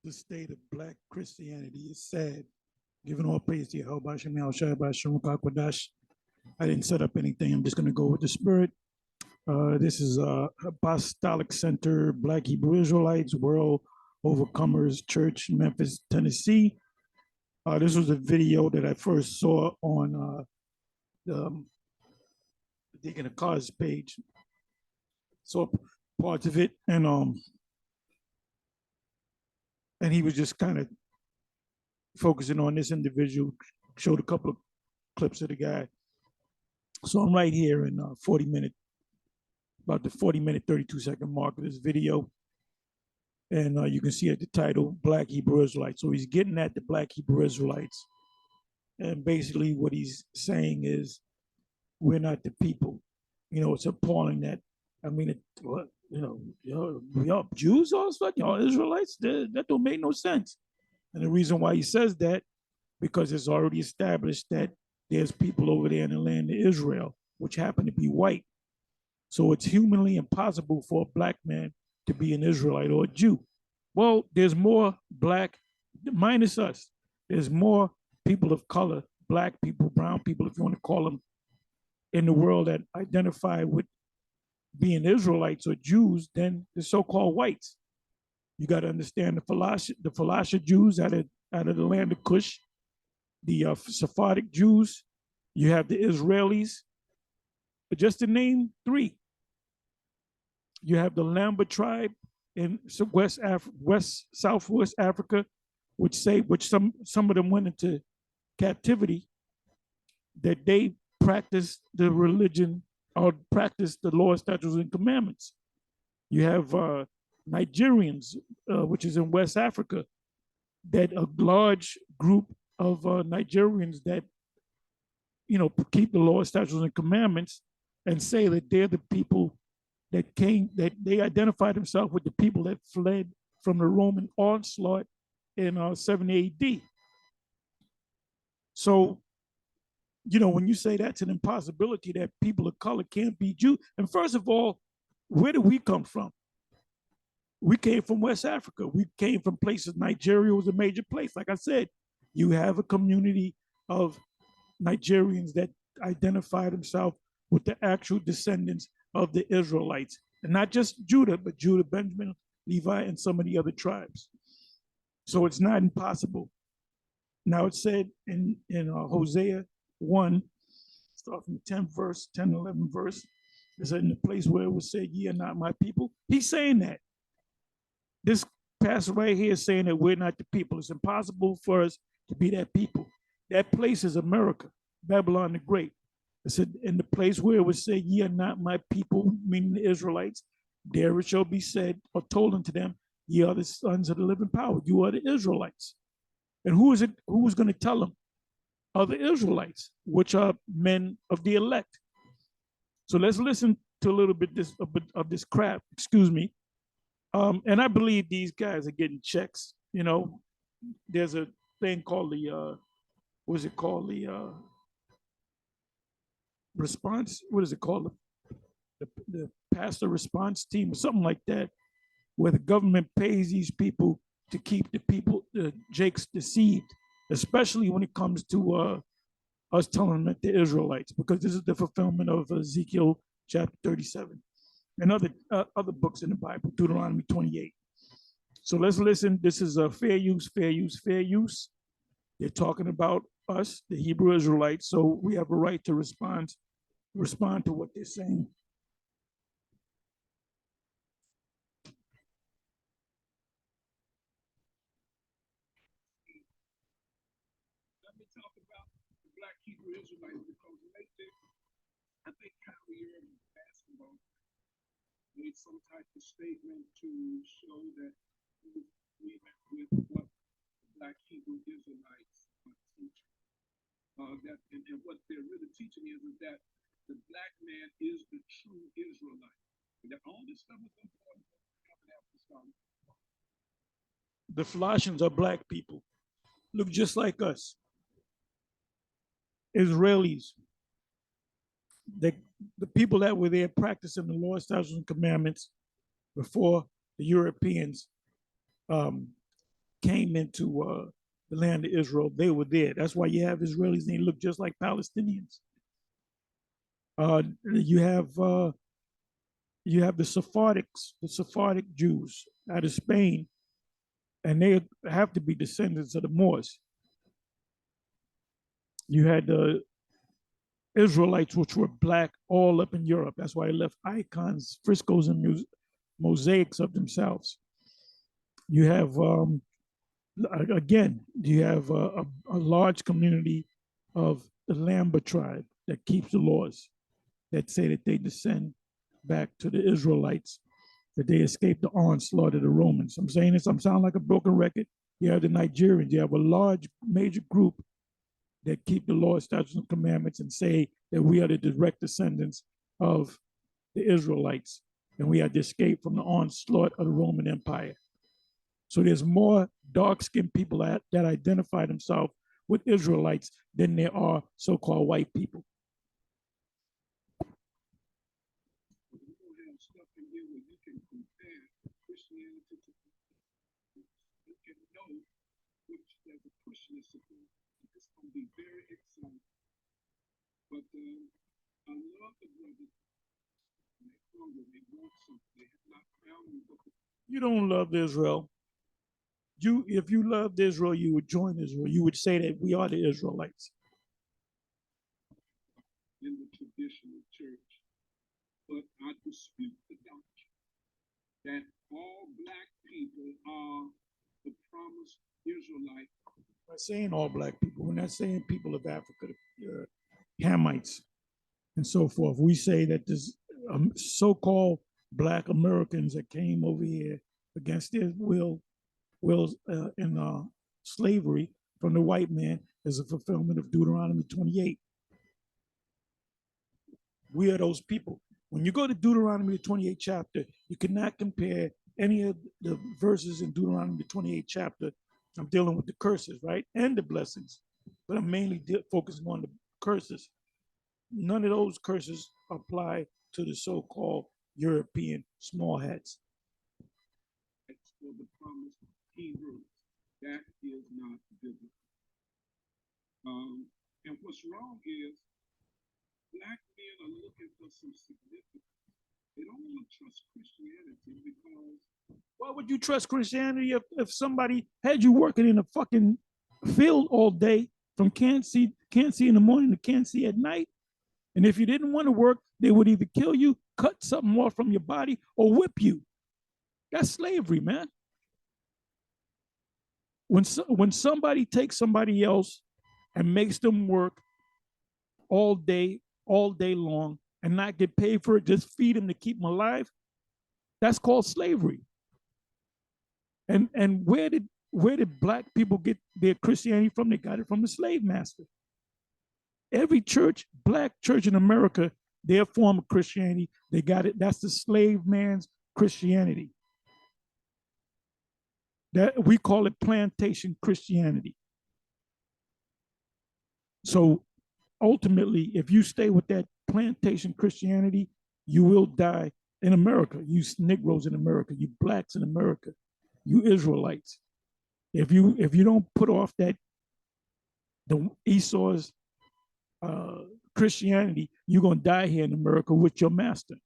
The state of Black Christianity is sad. Giving all praise to Yahweh Shem Shai B'Shem Kakwadash. I didn't set up anything. I'm just going to go with the spirit. This is Apostolic Center, Black Hebrew Israelites, World Overcomers Church, Memphis, Tennessee. This was a video that I first saw on the Deacon Akar's page. Saw parts of it, and he was just kind of focusing on this individual. Showed a couple of clips of the guy. So I'm right here in 40-minute, about the 40-minute, 32-second mark of this video. And you can see at the title, Black Hebrew Israelites. So he's getting at the Black Hebrew Israelites. And basically what he's saying is, we're not the people. You know, it's appalling that, I mean, y'all Jews, all this fucking, y'all Israelites, that don't make no sense. And the reason why he says that, because it's already established that there's people over there in the land of Israel, which happen to be white. So it's humanly impossible for a black man to be an Israelite or a Jew. Well, there's more black, minus us, there's more people of color, black people, brown people, if you want to call them, in the world that identify with being Israelites or Jews than the so-called whites. You got to understand the Falasha Jews out of the land of Cush, the Sephardic Jews, you have the Israelis, but just to name three. You have the Lamba tribe in Southwest Africa, which some of them went into captivity, that they practice the religion or practice the law, statutes, and commandments. You have Nigerians, which is in West Africa, that a large group of Nigerians that, you know, keep the law, statutes, and commandments, and say that they're the people that came, that they identify themselves with the people that fled from the Roman onslaught in 70 AD. So, you know, when you say that's an impossibility that people of color can't be Jews, and first of all, where do we come from? We came from West Africa. We came from places. Nigeria was a major place. Like I said, you have a community of Nigerians that identify themselves with the actual descendants of the Israelites, and not just Judah, but Judah, Benjamin, Levi, and some of the other tribes. So it's not impossible. Now it said in Hosea 1, start from the 10th verse, 10, 11 verse, it said in the place where it was said, ye are not my people. He's saying that. This pastor right here is saying that we're not the people. It's impossible for us to be that people. That place is America, Babylon the Great. It said, in the place where it was said, ye are not my people, meaning the Israelites, there it shall be said or told unto them, ye are the sons of the living power. You are the Israelites. And who is it? Who was going to tell them? Are the Israelites, which are men of the elect. So let's listen to a little bit of this crap, excuse me. And I believe these guys are getting checks. You know, there's a thing called the, what is it called? The response, what is it called? The pastor response team or something like that, where the government pays these people to keep the people, the Jakes deceived, especially when it comes to us telling them that they're Israelites, because this is the fulfillment of Ezekiel chapter 37 and other books in the Bible, Deuteronomy 28. So let's listen. This is a fair use, fair use, fair use. They're talking about us, the Hebrew Israelites, so we have a right to respond to what they're saying. Let me talk about the Black Hebrew Israelites, because I think Kyrie Irving basketball made some type of statement to show that we with what the Black Hebrew Israelites are teaching. And what they're really teaching is that the black man is the true Israelite. And that all this stuff is important. The Philistines are black people, look just like us. Israelis, the people that were there practicing the law, statutes, and commandments before the Europeans came into the land of Israel, they were there. That's why you have Israelis and they look just like Palestinians. You have the Sephardic Jews out of Spain, and they have to be descendants of the Moors. You had the Israelites, which were black all up in Europe. That's why they left icons, frescoes, and mosaics of themselves. You have, again, you have a large community of the Lamba tribe that keeps the laws, that say that they descend back to the Israelites, that they escaped the onslaught of the Romans. I'm saying this, I'm sounding like a broken record. You have the Nigerians, you have a large, major group that keep the law, statutes, and commandments and say that we are the direct descendants of the Israelites and we had to escape from the onslaught of the Roman Empire. So there's more dark-skinned people that identify themselves with Israelites than there are so-called white people. It's going to be very exciting. But I love the brothers. They want something. They have not found. You don't love Israel. If you loved Israel, you would join Israel. You would say that we are the Israelites. In the traditional church, but I dispute the doctrine that all black people are the promised Israelite. We're not saying all black people. We're not saying people of Africa, Hamites, and so forth. We say that this so-called black Americans that came over here against their wills in slavery from the white man is a fulfillment of Deuteronomy 28. We are those people. When you go to Deuteronomy 28 chapter, you cannot compare any of the verses in Deuteronomy 28 chapter. I'm dealing with the curses, right? And the blessings, but I'm mainly focusing on the curses. None of those curses apply to the so-called European small hats. For the promised Hebrews, that is not biblical. And what's wrong is black men are looking for some significance. They don't want to trust Christianity because. Why would you trust Christianity if somebody had you working in a fucking field all day from can't see in the morning to can't see at night? And if you didn't want to work, they would either kill you, cut something off from your body, or whip you. That's slavery, man. When somebody takes somebody else and makes them work all day long, and not get paid for it, just feed them to keep them alive, that's called slavery. And where did black people get their Christianity from? They got it from the slave master. Every church, black church in America, their form of Christianity, they got it. That's the slave man's Christianity. That we call it plantation Christianity. So ultimately, if you stay with that plantation Christianity, you will die in America. You Negroes in America, you blacks in America, you Israelites. If you don't put off the Esau's Christianity, you're gonna die here in America with your master.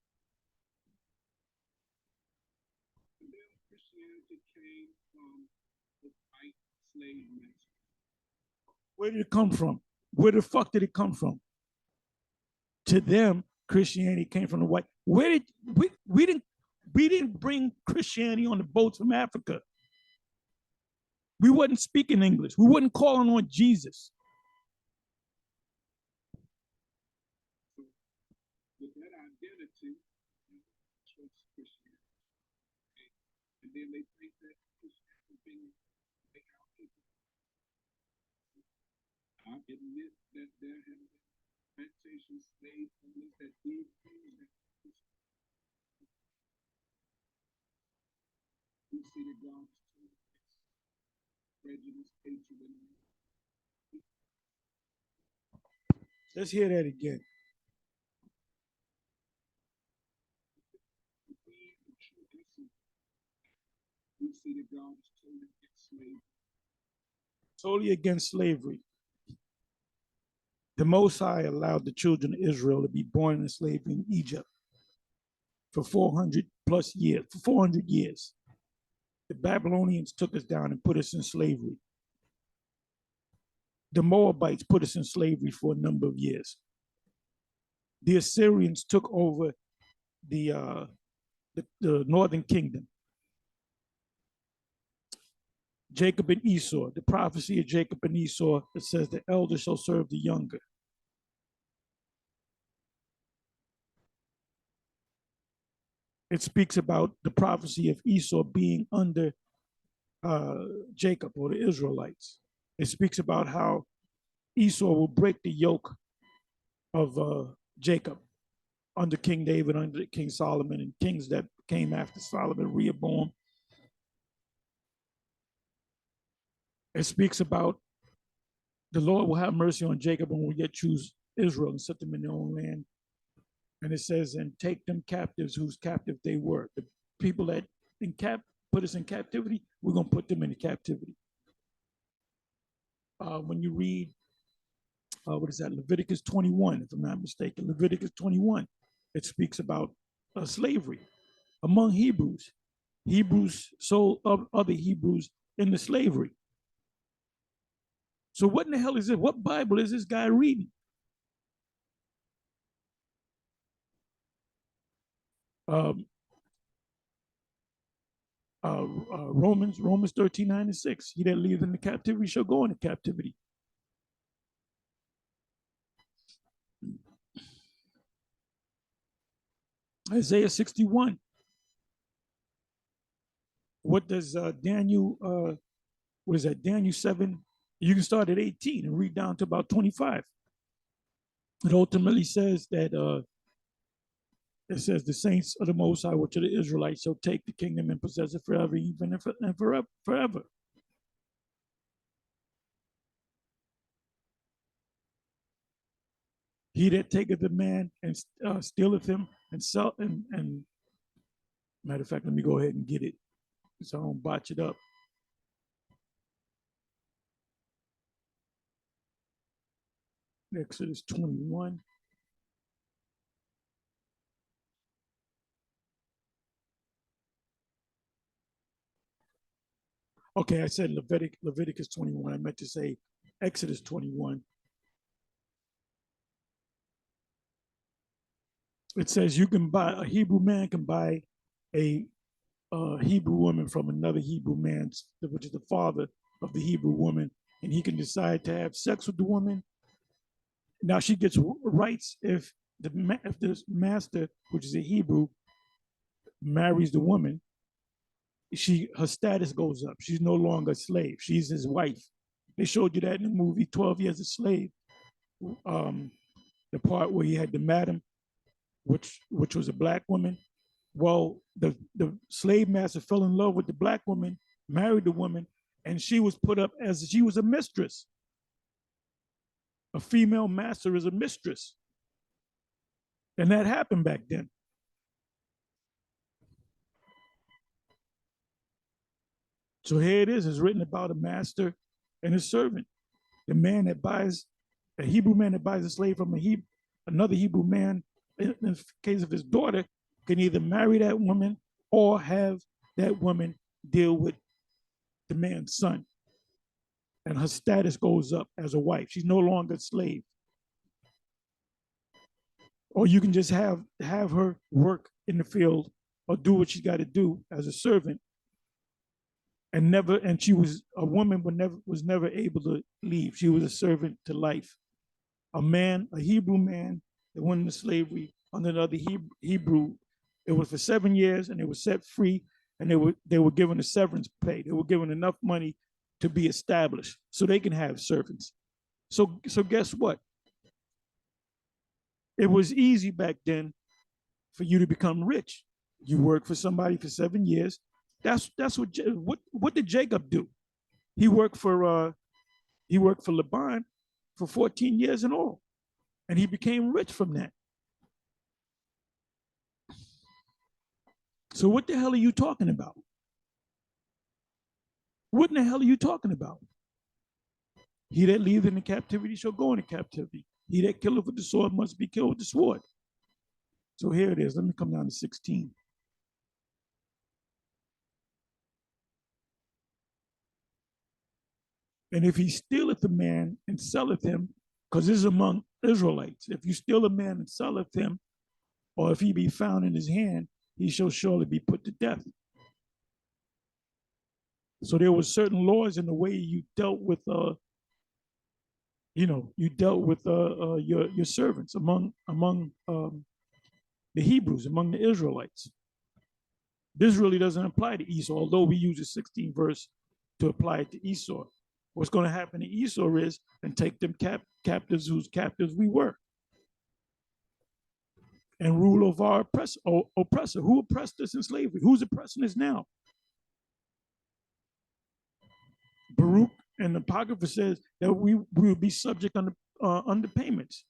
Christianity came from the white slave master. Where did it come from? Where the fuck did it come from? To them, Christianity came from the white. Where did we didn't bring Christianity on the boats from Africa. We wasn't speaking English. We wasn't calling on Jesus. With that identity, trust Christianity. And then they think that Christianity being make our people. I admit that there have been plantation slave owners that did things that we see the God's prejudice, hatred, and let's hear that again. We see that God is totally against slavery? Solely against slavery. The Most High allowed the children of Israel to be born in slavery in Egypt for 400 plus years, for 400 years. The Babylonians took us down and put us in slavery. The Moabites put us in slavery for a number of years. The Assyrians took over the northern kingdom. Jacob and Esau, the prophecy of Jacob and Esau, it says the elder shall serve the younger. It speaks about the prophecy of Esau being under Jacob or the Israelites. It speaks about how Esau will break the yoke of Jacob under King David, under King Solomon, and kings that came after Solomon, Rehoboam. It speaks about the Lord will have mercy on Jacob and will yet choose Israel and set them in their own land. And it says, and take them captives whose captive they were. The people that put us in captivity, we're going to put them in captivity. When you read, what is that, Leviticus 21, if I'm not mistaken, Leviticus 21, it speaks about slavery among Hebrews. Hebrews sold other Hebrews into slavery. So what in the hell is it? What Bible is this guy reading? Romans 13, 9 and 6. He that leads into captivity shall go into captivity. Isaiah 61. What does Daniel, what is that, Daniel 7? You can start at 18 and read down to about 25. It ultimately says that it says the saints of the Most High, which are the Israelites, shall take the kingdom and possess it forever, even and forever. He that taketh a man and stealeth him and sell and matter of fact, let me go ahead and get it so I don't botch it up. Exodus 21. Okay, I said Leviticus 21. I meant to say Exodus 21. It says you can buy, a Hebrew man can buy a Hebrew woman from another Hebrew man, which is the father of the Hebrew woman, and he can decide to have sex with the woman. Now she gets rights if the master, which is a Hebrew, marries the woman. Her status goes up. She's no longer a slave. She's his wife. They showed you that in the movie 12 Years a Slave. The part where he had the madam, which was a black woman. Well, the slave master fell in love with the black woman, married the woman, and she was put up as she was a mistress. A female master is a mistress. And that happened back then. So here it is, it's written about a master and a servant. The man that buys, a Hebrew man that buys a slave from another Hebrew man, in the case of his daughter, can either marry that woman or have that woman deal with the man's son. And her status goes up as a wife. She's no longer a slave. Or you can just have her work in the field or do what she's got to do as a servant. And she was a woman, but was never able to leave. She was a servant to life. A Hebrew man that went into slavery under another Hebrew. It was for 7 years, and they were set free, and they were given a severance pay. They were given enough money to be established, so they can have servants. So guess what? It was easy back then for you to become rich. You work for somebody for 7 years. That's what did Jacob do? He worked for Laban for 14 years in all, and he became rich from that. So what the hell are you talking about? What in the hell are you talking about? He that leadeth into captivity shall go into captivity. He that killeth with the sword must be killed with the sword. So here it is. Let me come down to 16. And if he stealeth a man and selleth him, because this is among Israelites, if you steal a man and selleth him, or if he be found in his hand, he shall surely be put to death. So there were certain laws in the way you dealt with, your servants among the Hebrews, among the Israelites. This really doesn't apply to Esau, although we use the 16th verse to apply it to Esau. What's going to happen to Esau is, and take them captives whose captives we were, and rule over our oppressor. Who oppressed us in slavery? Who's oppressing us now? Baruch and the Apocrypha says that we will be subject under payments.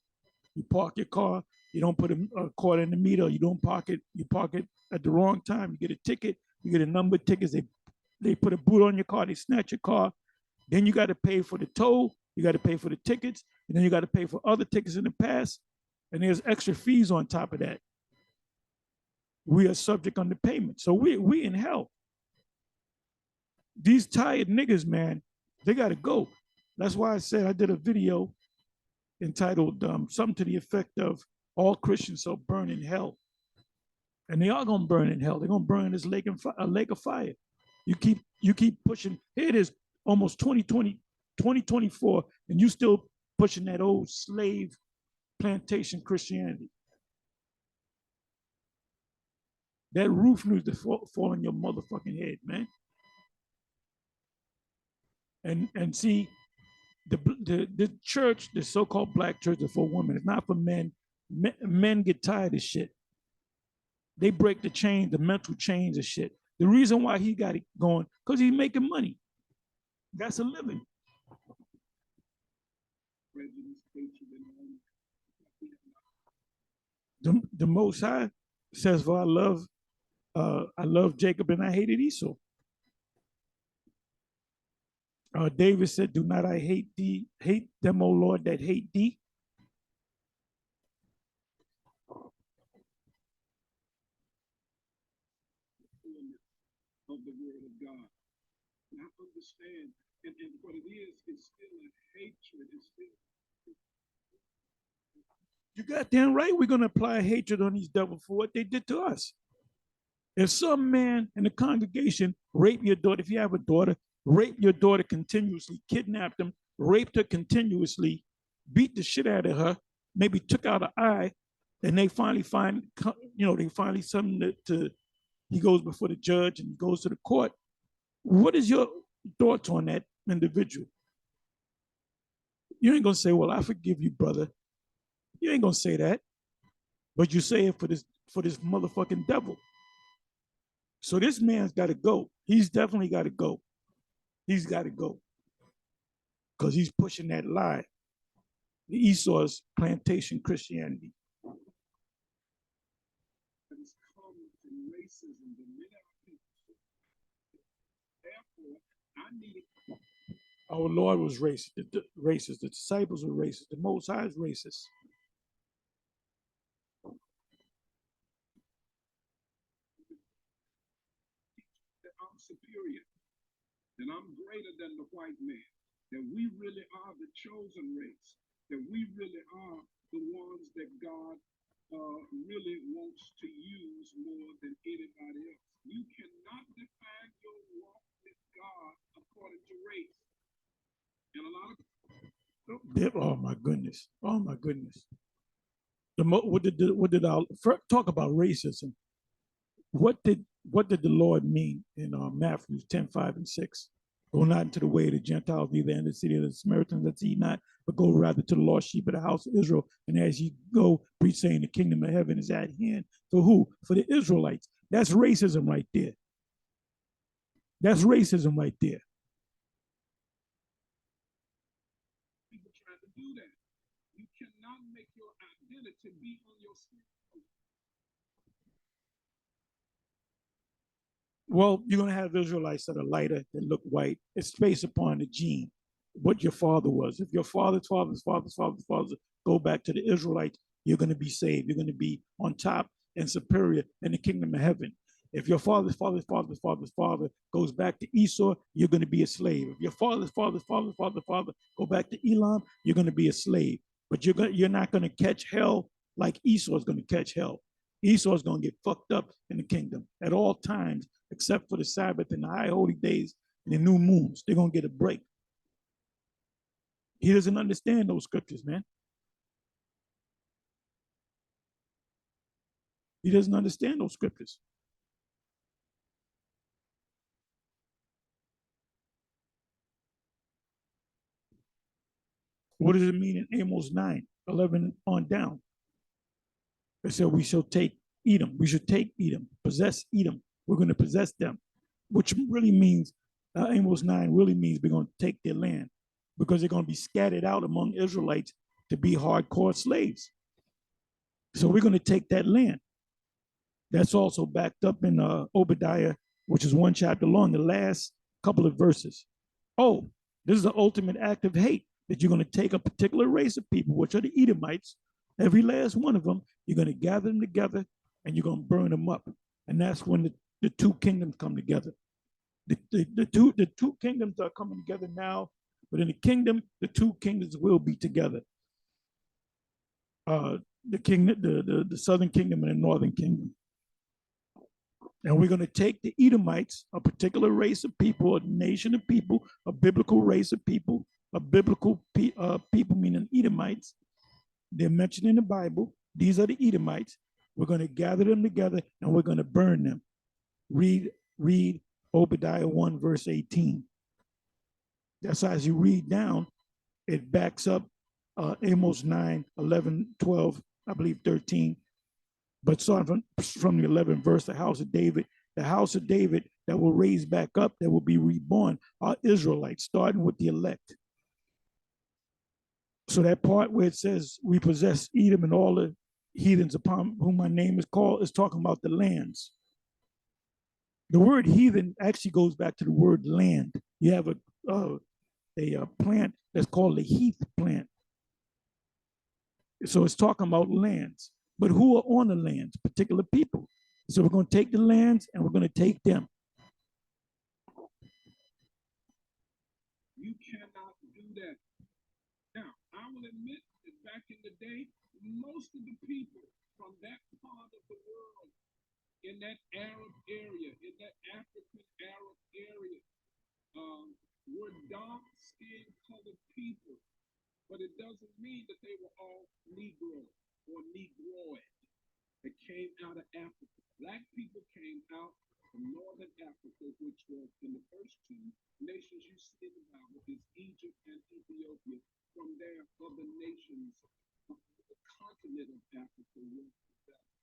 You park your car, you don't put a quarter in the meter, you don't park it, you park it at the wrong time, you get a ticket, you get a number of tickets, they put a boot on your car, they snatch your car, then you got to pay for the toll, you got to pay for the tickets, and then you got to pay for other tickets in the past, and there's extra fees on top of that. We are subject under payment. So we in hell. These tired niggas, man, they got to go. That's why I said I did a video entitled something to the effect of all Christians shall burn in hell. And they are going to burn in hell. They're going to burn in this lake of fire. You keep pushing. Here it is, almost 2024, and you still pushing that old slave plantation Christianity. That roof needs to fall on your motherfucking head, man. And see, the church, the so-called black church, is for women. It's not for men. Men get tired of shit. They break the chain, the mental chains of shit. The reason why he got it going, because he's making money. That's a living. The Most High says, "For I love Jacob and I hated Esau." David said, "Do not I hate them, O Lord, that hate thee." Of the word of God. And I understand, and what it is still a hatred. It's still. You goddamn right, we're going to apply hatred on these devils for what they did to us. If some man in the congregation rape your daughter, if you have a daughter, rape your daughter continuously, kidnapped them, raped her continuously, beat the shit out of her, maybe took out her eye, and they finally find, they finally something he goes before the judge and goes to the court. What is your thoughts on that individual? You ain't gonna say, "Well, I forgive you, brother." You ain't gonna say that, but you say it for this motherfucking devil. So this man's got to go. He's definitely got to go. He's got to go because he's pushing that lie, the Esau's plantation Christianity. Our Lord was racist. The disciples were racist. The Most High is racist. That I'm superior, that I'm greater than the white man, that we really are the chosen race, that we really are the ones that God really wants to use more than anybody else. You cannot define your walk with God according to race. And a lot of oh my goodness. What did our talk about racism? What did the Lord mean in Matthew 10:5 and 6? Go not into the way of the Gentiles, neither in the city of the Samaritans, that ye not, but go rather to the lost sheep of the house of Israel. And as ye go, preach saying the kingdom of heaven is at hand. For who? For the Israelites. That's racism right there. That's racism right there. People trying to do that. You cannot make your identity be on your skin. Well, you're gonna have Israelites that are lighter, that look white. It's based upon the gene, what your father was. If your father's father go back to the Israelites, you're gonna be saved. You're gonna be on top and superior in the kingdom of heaven. If your father's father goes back to Esau, you're going to be a slave. If your father go back to Elam, you're going to be a slave. But you're not going to catch hell like Esau is going to catch hell. Esau is going to get fucked up in the kingdom at all times, except for the Sabbath and the high holy days and the new moons. They're going to get a break. He doesn't understand those scriptures, man. He doesn't understand those scriptures. What does it mean in Amos 9:11 on down? It said we shall take Edom. We should take Edom, possess Edom. We're going to possess them, which really means Amos 9 really means we're going to take their land because they're going to be scattered out among Israelites to be hardcore slaves. So we're going to take that land. That's also backed up in Obadiah, which is one chapter long, the last couple of verses. Oh, this is the ultimate act of hate that you're going to take a particular race of people, which are the Edomites, every last one of them, you're going to gather them together and you're going to burn them up. And that's when the two kingdoms come together. The two kingdoms are coming together now, but in the kingdom, the two kingdoms will be together. The kingdom, the southern kingdom and the northern kingdom. And we're going to take the Edomites, a particular race of people, a nation of people, a biblical race of people, a biblical people, meaning Edomites. They're mentioned in the Bible. These are the Edomites. We're going to gather them together and we're going to burn them. Read Obadiah 1, verse 18. That's as you read down, it backs up Amos 9, 11, 12, I believe 13. But starting from the 11th verse, the house of David that will raise back up, that will be reborn, are Israelites, starting with the elect. So that part where it says we possess Edom and all the heathens upon whom my name is called is talking about the lands. The word heathen actually goes back to the word land. You have a plant that's called the heath plant. So it's talking about lands. But who are on the lands? Particular people. So we're going to take the lands and we're going to take them. You cannot do that. Now, I will admit that back in the day, most of the people from that part of the world, in that Arab area, in that African Arab area, were dark-skinned colored people. But it doesn't mean that they were all Negro or Negroid that came out of Africa. Black people came out from northern Africa, which was in the first two nations you see in the Bible is Egypt and Ethiopia. From there, other nations of the continent of Africa were developed.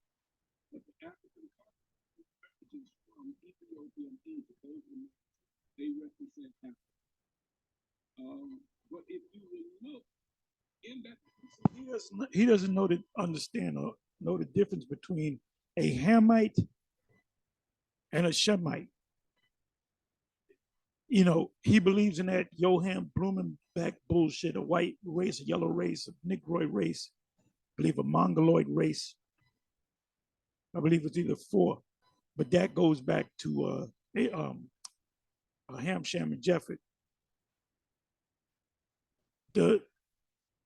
But the African continent refugees from Ethiopia and Egypt, they represent Africa. But if you will look in that, he doesn't understand or know the difference between a Hamite and a Shemite. You know, he believes in that Johann Blumenbach bullshit, a white race, a yellow race, a Negroid race, I believe a Mongoloid race. I believe it's either four, but that goes back to Ham, Shem, and Japheth.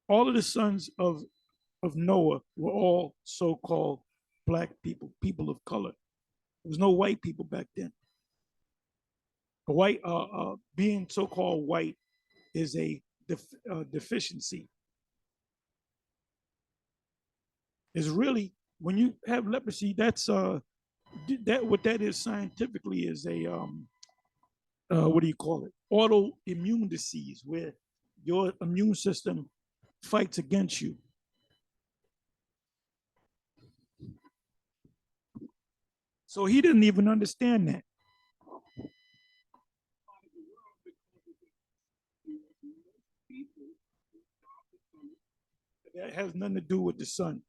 All of the sons of Noah were all so-called black people, people of color. There was no white people back then. A white, being so-called white is a deficiency. Is really when you have leprosy. That's that what that is scientifically is a what do you call it? Autoimmune disease, where your immune system fights against you. So he didn't even understand that. That has nothing to do with the sun.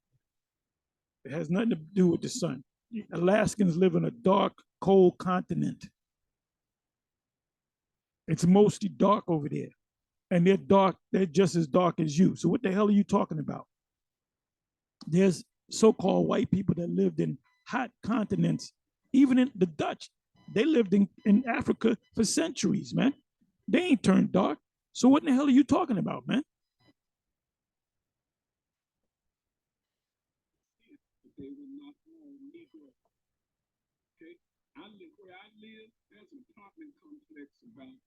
It has nothing to do with the sun. Alaskans live in a dark, cold continent. It's mostly dark over there. And they're dark, they're just as dark as you. So what the hell are you talking about? There's so-called white people that lived in hot continents, even in the Dutch. They lived in Africa for centuries, man. They ain't turned dark. So what in the hell are you talking about, man? They were not all Negro. Okay, where I live. There's an apartment complex about.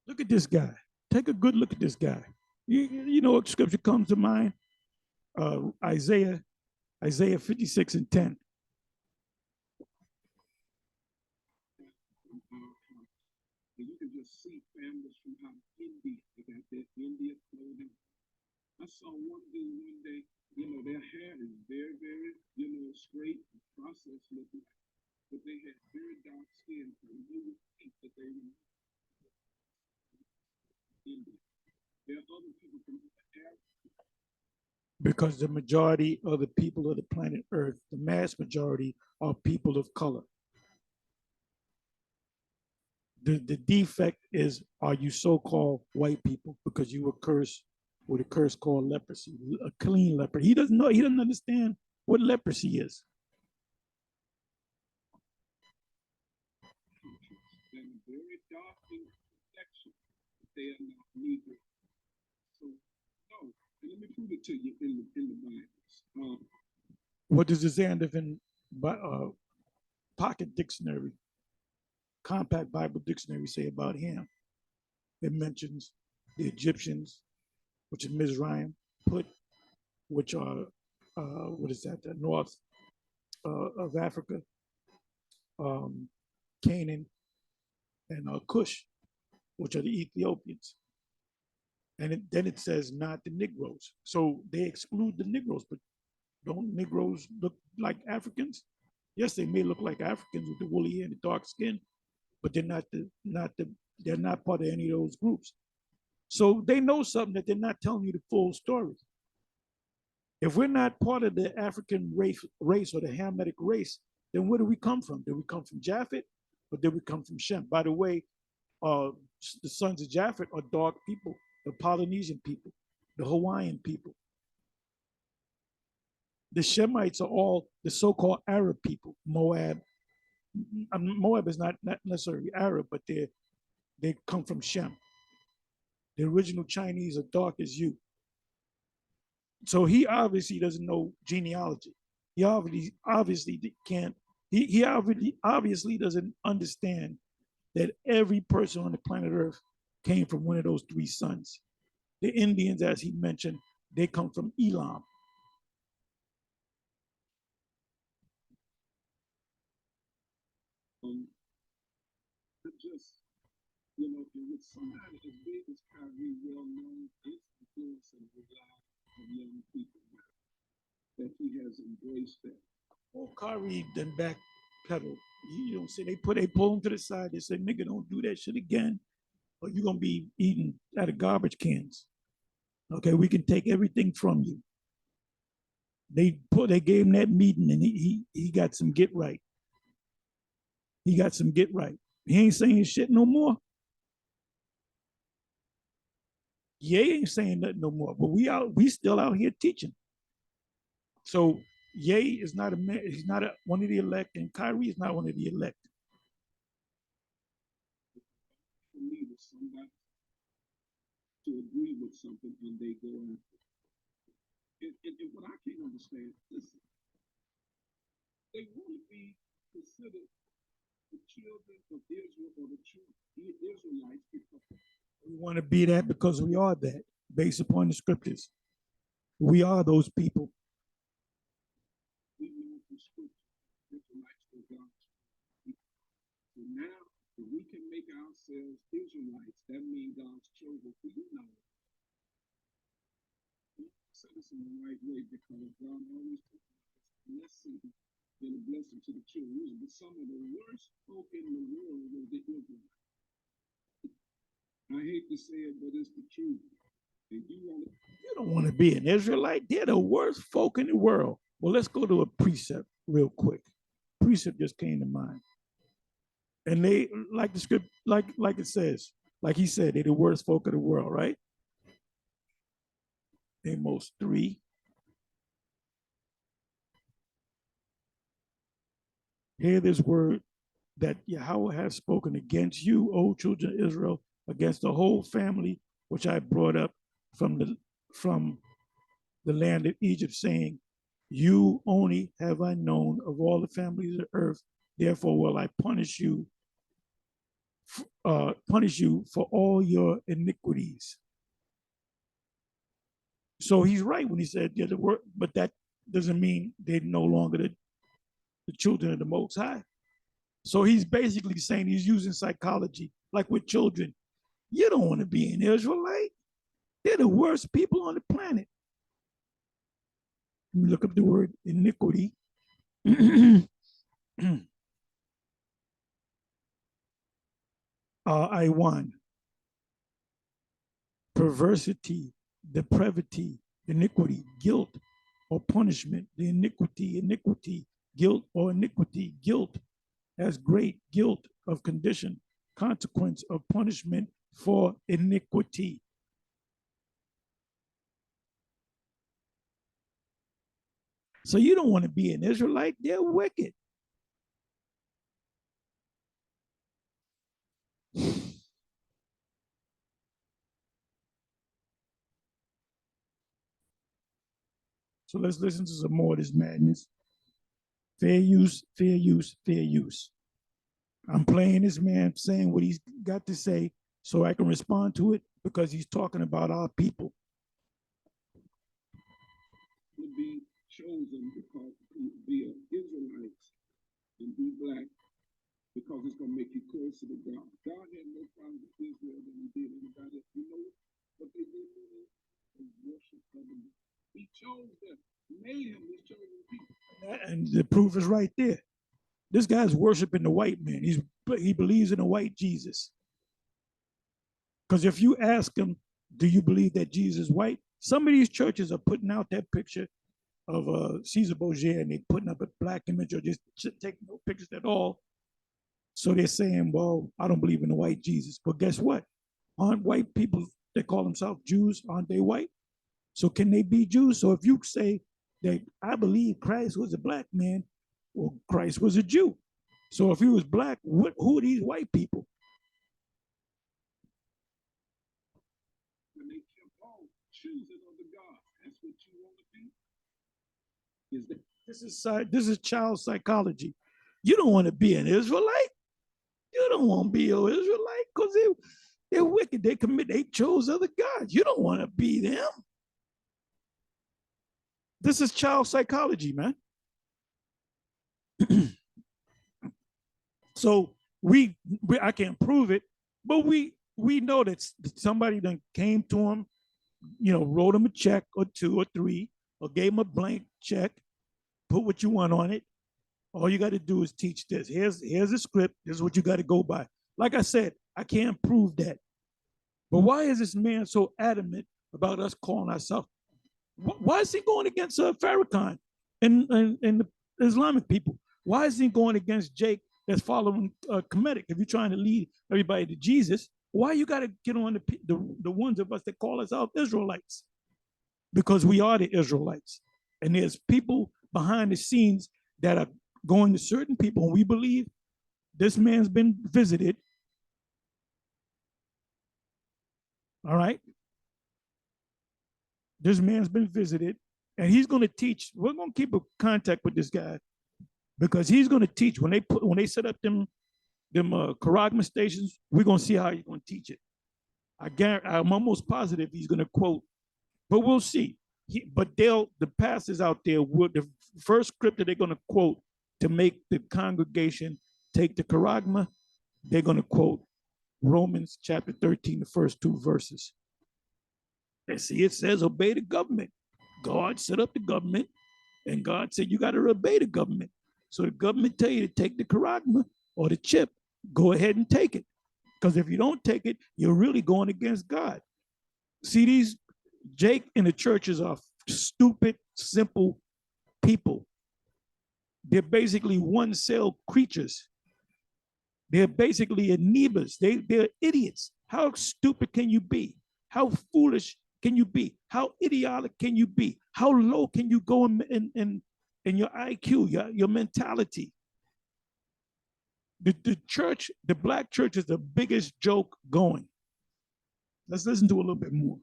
Look at this guy. Take a good look at this guy. You know what scripture comes to mind? Isaiah 56 and 10. And you can just see families from out of India. They got their India clothing. I saw one dude one day, their hair is very, very, straight and processed looking, but they had very dark skin. So you would think that they were India. There are other people from Africa. Because the majority of the people of the planet Earth, the mass majority, are people of color. The defect is, are you so-called white people because you were cursed with a curse called leprosy, a clean leper. He doesn't know, he doesn't understand what leprosy is. They're very dark in complexion. They are not Negro. So, no, let me prove it to you in the Bible. What does the Zandervan Pocket Dictionary, Compact Bible Dictionary say about him? It mentions the Egyptians, which is Mizraim, Put, which are, what is that, the north of Africa, Canaan, and Cush, which are the Ethiopians. And then it says not the Negroes. So they exclude the Negroes, but don't Negroes look like Africans? Yes, they may look like Africans with the woolly hair and the dark skin, but they're they're not part of any of those groups. So they know something that they're not telling you the full story. If we're not part of the African race or the Hamitic race, then where do we come from? Did we come from Japhet or did we come from Shem? By the way, the sons of Japhet are dark people, the Polynesian people, the Hawaiian people. The Shemites are all the so-called Arab people. Moab is not necessarily Arab, but they come from Shem. The original Chinese are dark as you. So he obviously doesn't know genealogy. He obviously can't. He obviously doesn't understand that every person on the planet Earth came from one of those three sons. The Indians, as he mentioned, they come from Elam. Just, and with somebody as big as Kyrie, well known, it's influencing the lives of young people now, that he has embraced that. Well, Kyrie then backpedal. You don't say they pull him to the side. They say, "Nigga, don't do that shit again, or you're gonna be eating out of garbage cans." Okay, we can take everything from you. They gave him that meeting, and he got some get right. He got some get right. He ain't saying shit no more. Ye ain't saying nothing no more. But we still out here teaching. So Ye is not he's not one of the elect, and Kyrie is not one of the elect. For me, with somebody to agree with something and they go after it. And what I can't understand, listen, they want to be considered the children of Israel or the Israelites because we want to be that because we are that, based upon the scriptures. We are those people. We know from scripture, Israelites were God's people. So now, if we can make ourselves Israelites, that means God's chosen for you now. Set us in the right way because God always talks about blessing and a blessing to the children. But some of the worst folk in the world were the Israelites. I hate to say it, but it's the truth. You don't want to be an Israelite. They're the worst folk in the world. Well, let's go to a precept real quick. Precept just came to mind. And they, like the script, like it says, like he said, they're the worst folk of the world, right? Amos 3. Hear this word that Yahweh has spoken against you, O children of Israel, against the whole family which I brought up from the land of Egypt, saying, you only have I known of all the families of the earth. Therefore will I punish you for all your iniquities. So he's right when he said, yeah, the word, but that doesn't mean they're no longer the children of the Most High. So he's basically saying, he's using psychology, like with children. You don't want to be an Israelite. They're the worst people on the planet. Let me look up the word iniquity. I1. Perversity, depravity, iniquity, guilt, or punishment. The iniquity, guilt, or iniquity, guilt as great guilt of condition, consequence of punishment for iniquity. So you don't want to be an Israelite, they're wicked. So let's listen to some more of this madness. Fair use, fair use, fair use. I'm playing this man saying what he's got to say so I can respond to it because he's talking about our people. To be chosen because to be an Israelites and be black because it's going to make you closer to God. God had no problem with Israel than he did anybody. You know what they did? They worship heaven. He chose them, made him his chosen people. And the proof is right there. This guy's worshiping the white man. He believes in a white Jesus. Because if you ask him, do you believe that Jesus is white? Some of these churches are putting out that picture of Caesar Borgia and they're putting up a black image or just taking no pictures at all. So they're saying, well, I don't believe in the white Jesus. But guess what? Aren't white people that call themselves Jews, aren't they white? So can they be Jews? So if you say that I believe Christ was a black man, well, Christ was a Jew. So if he was black, who are these white people? When they kept on choosing other gods, that's what you want to be. Is that this is child psychology? You don't want to be an Israelite. You don't want to be an Israelite because they're wicked. They chose other gods. You don't want to be them. This is child psychology, man. So I can't prove it, but we know that somebody done came to him, wrote him a check or 2 or 3, or gave him a blank check, put what you want on it. All you got to do is teach this. Here's a script. This is what you got to go by. Like I said, I can't prove that. But why is this man so adamant about us calling ourselves? Why is he going against Farrakhan and the Islamic people? Why is he going against Jake that's following Kemetic? If you're trying to lead everybody to Jesus, why you got to get on the ones of us that call ourselves Israelites? Because we are the Israelites. And there's people behind the scenes that are going to certain people, and we believe this man's been visited. All right. This man's been visited, and he's going to teach. We're going to keep a contact with this guy because he's going to teach. When they set up them charagma stations, we're going to see how he's going to teach it. I'm almost positive he's going to quote, but we'll see. The pastors out there, the first scripture they're going to quote to make the congregation take the charagma, they're going to quote Romans chapter 13, the first 2 verses. And see, it says obey the government. God set up the government, and God said you got to obey the government. So the government tell you to take the charagma or the chip, go ahead and take it. Because if you don't take it, you're really going against God. See, these Jake and the churches are stupid, simple people. They're basically one cell creatures. They're basically amoebas. They're idiots. How stupid can you be? How foolish can you be? How idiotic can you be? How low can you go in your IQ, your mentality? The church, the black church is the biggest joke going. Let's listen to a little bit more.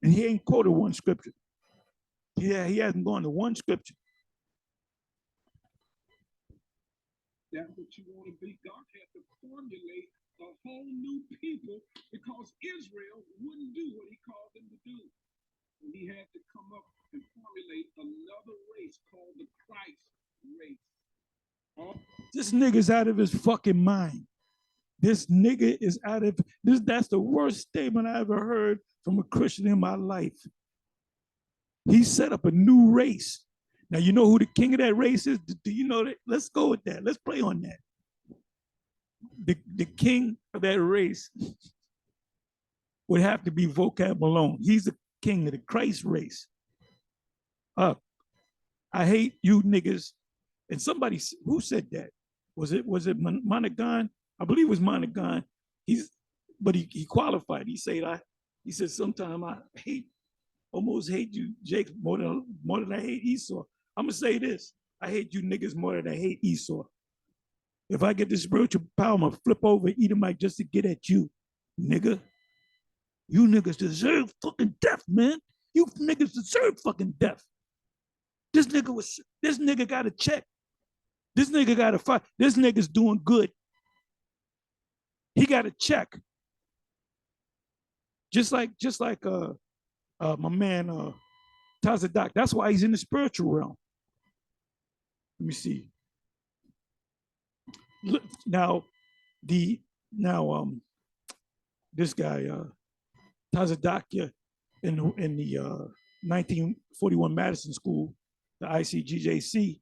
And he ain't quoted one scripture. Yeah, he hasn't gone to one scripture. That's what you want to be. God had to formulate a whole new people because Israel wouldn't do what he called them to do. And he had to come up and formulate another race called the Christ race. This nigga's out of his fucking mind. This nigga is out of this. That's the worst statement I ever heard from a Christian in my life. He set up a new race. Now, you know who the king of that race is? Do you know that? Let's go with that. Let's play on that. The king of that race would have to be Vocab Malone. He's the king of the Christ race. I hate you niggas. And somebody, who said that? Was it Monaghan? I believe it was Monaghan. But he qualified. He said, sometimes I almost hate you, Jake, more than I hate Esau. I'm gonna say this: I hate you niggas more than I hate Esau. If I get this spiritual power, I'm gonna flip over Edomite just to get at you, nigga. You niggas deserve fucking death, man. You niggas deserve fucking death. This nigga got a check. This nigga got a fight. This nigga's doing good. He got a check. Just like my man Tazadak. That's why he's in the spiritual realm. Let me see. Look, this guy Tazadakia in the 1941 Madison School, the ICGJC,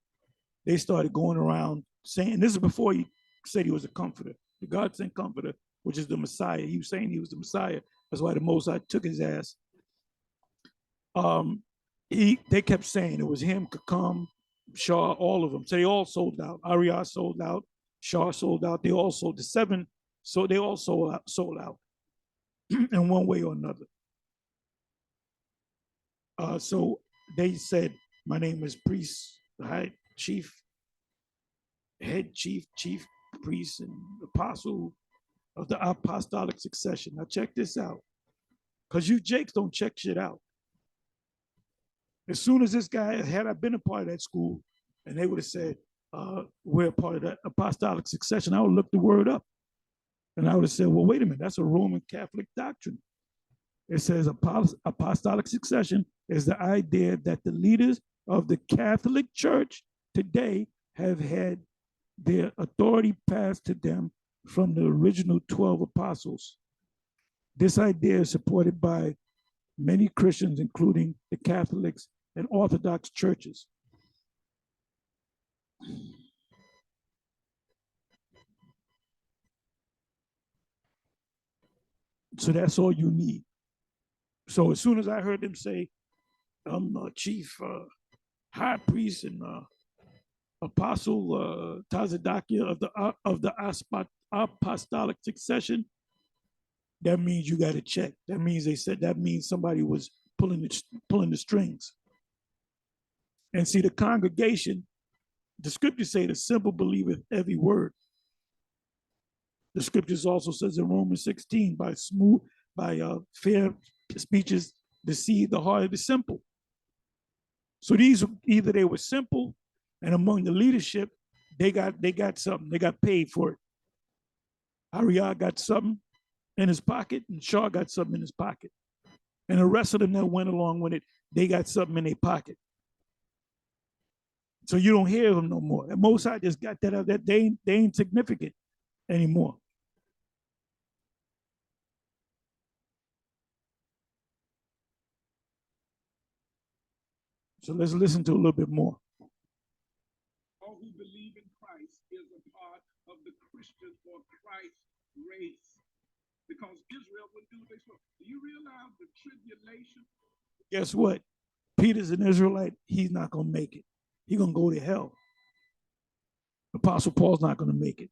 they started going around saying, this is before he said he was a comforter, the God sent comforter, which is the Messiah. He was saying he was the Messiah. That's why the Most High took his ass. They kept saying it was him, Kakam, Shaw, all of them. So they all sold out. Ariyah sold out. Shaw sold out. They all sold the 7. So they all sold out in one way or another. So they said, my name is Priest, the High Chief, Head Chief, Chief Priest, and Apostle of the Apostolic Succession. Now check this out. Because you Jakes don't check shit out. As soon as this guy, had I been a part of that school, and they would have said, we're a part of the Apostolic Succession, I would look the word up. And I would have said, well, wait a minute, that's a Roman Catholic doctrine. It says apostolic succession is the idea that the leaders of the Catholic Church today have had their authority passed to them from the original 12 apostles. This idea is supported by many Christians, including the Catholics and Orthodox churches. So that's all you need. So as soon as I heard them say, I'm Chief High Priest and Apostle Tazadakia of the Apostolic Succession, that means you got to check. That means that means somebody was pulling the strings. And see, the congregation, the scriptures say the simple believeth every word. The scriptures also says in Romans 16, by fair speeches deceive the heart of the simple. So these either they were simple, and among the leadership, they got something. They got paid for it. Ariyah got something in his pocket, and Shaw got something in his pocket. And the rest of them that went along with it, they got something in their pocket. So you don't hear them no more. And Most High just got that out. That they ain't significant anymore. So let's listen to a little bit more. All who believe in Christ is a part of the Christian or Christ race. Because Israel wouldn't do what they supposed. Do you realize the tribulation? Guess what? Peter's an Israelite. He's not going to make it. He's going to go to hell. Apostle Paul's not going to make it.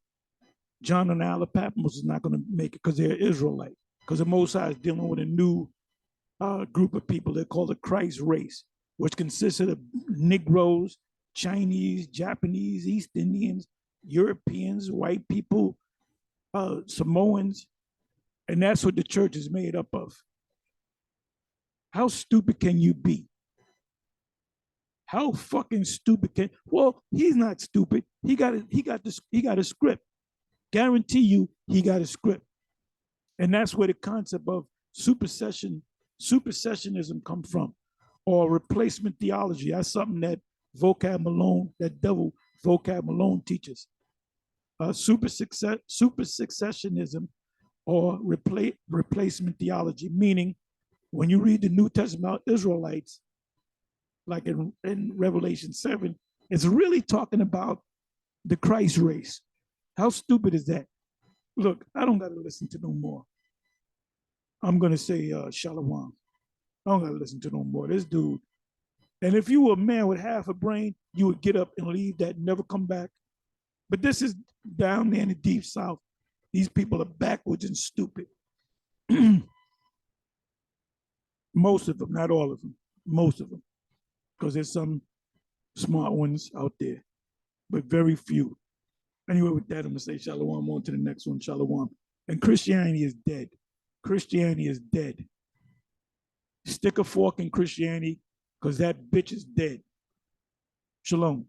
John and Isle of Patmos is not going to make it because they're Israelite. Because the Most High is dealing with a new group of people they call the Christ race, which consisted of Negroes, Chinese, Japanese, East Indians, Europeans, white people, Samoans, and that's what the church is made up of. How stupid can you be? How fucking stupid can? Well, he's not stupid. He got a script. Guarantee you, he got a script, and that's where the concept of supersessionism come from, or replacement theology. That's something that that devil Vocab Malone teaches. Supersessionism or replacement theology, meaning when you read the New Testament about Israelites, like in Revelation 7, it's really talking about the Christ race. How stupid is that? Look, I don't got to listen to no more. I'm going to say Shalom. I don't got to listen to no more. This dude. And if you were a man with half a brain, you would get up and leave that, never come back. But this is down there in the deep south. These people are backwards and stupid. Most of them, not all of them, most of them. Because there's some smart ones out there, but very few. Anyway, with that, I'm going to say Shalom, on to the next one, Shalom. And Christianity is dead. Christianity is dead. Stick a fork in Christianity because that bitch is dead. Shalom.